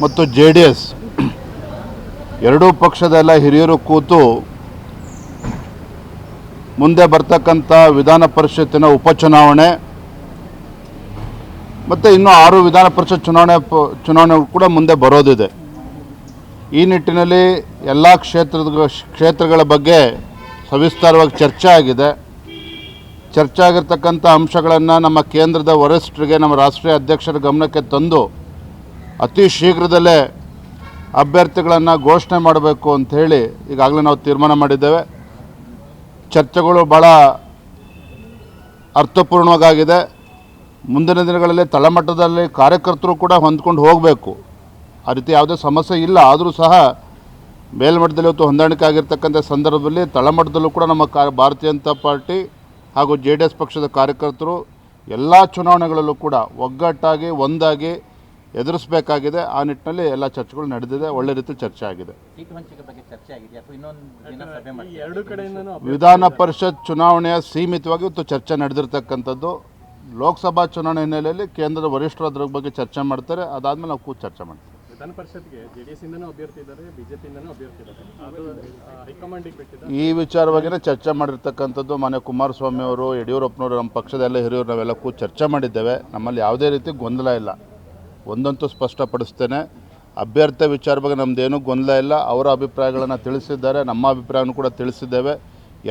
ಮತ್ತು JDS ಎರಡೂ ಪಕ್ಷದ ಹಿರಿಯರು ಕೂತು ಮುಂದೆ ಬರ್ತಕ್ಕಂಥ ವಿಧಾನ ಪರಿಷತ್ತಿನ ಉಪಚುನಾವಣೆ ಮತ್ತು ಇನ್ನೂ 6 ವಿಧಾನ ಪರಿಷತ್ ಚುನಾವಣೆ ಕೂಡ ಮುಂದೆ ಬರೋದಿದೆ. ಈ ನಿಟ್ಟಿನಲ್ಲಿ ಎಲ್ಲ ಕ್ಷೇತ್ರಗಳ ಬಗ್ಗೆ ಸವಿಸ್ತಾರವಾಗಿ ಚರ್ಚೆ ಆಗಿದೆ. ಚರ್ಚೆ ಆಗಿರ್ತಕ್ಕಂಥ ಅಂಶಗಳನ್ನು ನಮ್ಮ ಕೇಂದ್ರದ ವರಿಷ್ಠರಿಗೆ, ನಮ್ಮ ರಾಷ್ಟ್ರೀಯ ಅಧ್ಯಕ್ಷರ ಗಮನಕ್ಕೆ ತಂದು ಅತಿ ಶೀಘ್ರದಲ್ಲೇ ಅಭ್ಯರ್ಥಿಗಳನ್ನು ಘೋಷಣೆ ಮಾಡಬೇಕು ಅಂಥೇಳಿ ಈಗಾಗಲೇ ನಾವು ತೀರ್ಮಾನ ಮಾಡಿದ್ದೇವೆ. ಚರ್ಚೆಗಳು ಭಾಳ ಅರ್ಥಪೂರ್ಣವಾಗಿದೆ. ಮುಂದಿನ ದಿನಗಳಲ್ಲಿ ತಳಮಟ್ಟದಲ್ಲಿ ಕಾರ್ಯಕರ್ತರು ಕೂಡ ಹೊಂದ್ಕೊಂಡು ಹೋಗಬೇಕು. ಆ ರೀತಿ ಯಾವುದೇ ಸಮಸ್ಯೆ ಇಲ್ಲ. ಆದರೂ ಸಹ ಮೇಲ್ಮಟ್ಟದಲ್ಲಿ ಇವತ್ತು ಹೊಂದಾಣಿಕೆ ಆಗಿರ್ತಕ್ಕಂಥ ಸಂದರ್ಭದಲ್ಲಿ ತಳಮಟ್ಟದಲ್ಲೂ ಕೂಡ ನಮ್ಮ ಭಾರತೀಯ ಜನತಾ ಪಾರ್ಟಿ ಹಾಗೂ JDS ಪಕ್ಷದ ಕಾರ್ಯಕರ್ತರು ಎಲ್ಲ ಚುನಾವಣೆಗಳಲ್ಲೂ ಕೂಡ ಒಗ್ಗಟ್ಟಾಗಿ ಒಂದಾಗಿ ಎದುರಿಸಬೇಕಾಗಿದೆ. ಆ ನಿಟ್ಟಿನಲ್ಲಿ ಎಲ್ಲ ಚರ್ಚೆಗಳು ನಡೆದಿದೆ. ಒಳ್ಳೆ ರೀತಿ ಚರ್ಚೆ ಆಗಿದೆ. ವಿಧಾನ ಪರಿಷತ್ ಚುನಾವಣೆಯ ಸೀಮಿತವಾಗಿ ಇವತ್ತು ಚರ್ಚೆ ನಡೆದಿರ್ತಕ್ಕಂಥದ್ದು. ಲೋಕಸಭಾ ಚುನಾವಣೆ ಹಿನ್ನೆಲೆಯಲ್ಲಿ ಕೇಂದ್ರದ ವರಿಷ್ಠರು ಅದರ ಬಗ್ಗೆ ಚರ್ಚೆ ಮಾಡ್ತಾರೆ. ಅದಾದಮೇಲೆ ನಾವು ಕೂತು ಚರ್ಚೆ ಮಾಡ್ತೀವಿ. ವಿಧಾನ ಪರಿಷತ್ಗೆ JDS ಇಂದನೂ ಅಭ್ಯರ್ಥಿ ಇದ್ದಾರೆ, ಬಿಜೆಪಿಯಿಂದನೂ ಅಭ್ಯರ್ಥಿ ಇದ್ದಾರೆ. ಅದು ಹೈಕಮಾಂಡಿಗೆ ಬಿಟ್ಟಿದ್ದಾರೆ. ಈ ವಿಚಾರವಾಗಿಯೇ ಚರ್ಚೆ ಮಾಡಿರ್ತಕ್ಕಂಥದ್ದು. ಮಾನ್ಯ ಕುಮಾರಸ್ವಾಮಿ ಅವರು, ಯಡಿಯೂರಪ್ಪನವರು, ನಮ್ಮ ಪಕ್ಷದ ಎಲ್ಲ ಹಿರಿಯರು ನಾವೆಲ್ಲ ಕೂತು ಚರ್ಚೆ ಮಾಡಿದ್ದೇವೆ. ನಮ್ಮಲ್ಲಿ ಯಾವುದೇ ರೀತಿ ಗೊಂದಲ ಇಲ್ಲ. ಒಂದಂತೂ ಸ್ಪಷ್ಟಪಡಿಸ್ತೇನೆ, ಅಭ್ಯರ್ಥಿ ವಿಚಾರ ಬಗ್ಗೆ ನಮ್ಮದೇನೂ ಗೊಂದಲ ಇಲ್ಲ. ಅವರ ಅಭಿಪ್ರಾಯಗಳನ್ನು ತಿಳಿಸಿದ್ದಾರೆ, ನಮ್ಮ ಅಭಿಪ್ರಾಯವನ್ನು ಕೂಡ ತಿಳಿಸಿದ್ದೇವೆ.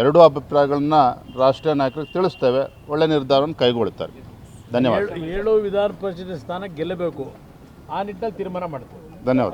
ಎರಡೂ ಅಭಿಪ್ರಾಯಗಳನ್ನ ರಾಷ್ಟ್ರೀಯ ನಾಯಕರಿಗೆ ತಿಳಿಸ್ತೇವೆ. ಒಳ್ಳೆ ನಿರ್ಧಾರವನ್ನು ಕೈಗೊಳ್ಳುತ್ತಾರೆ. ಧನ್ಯವಾದ. 7 ವಿಧಾನ ಪರಿಷತ್ ಸ್ಥಾನ ಗೆಲ್ಲಬೇಕು, ಆ ನಿಟ್ಟಿನಲ್ಲಿ ತೀರ್ಮಾನ ಮಾಡ್ತೇವೆ. ಧನ್ಯವಾದ.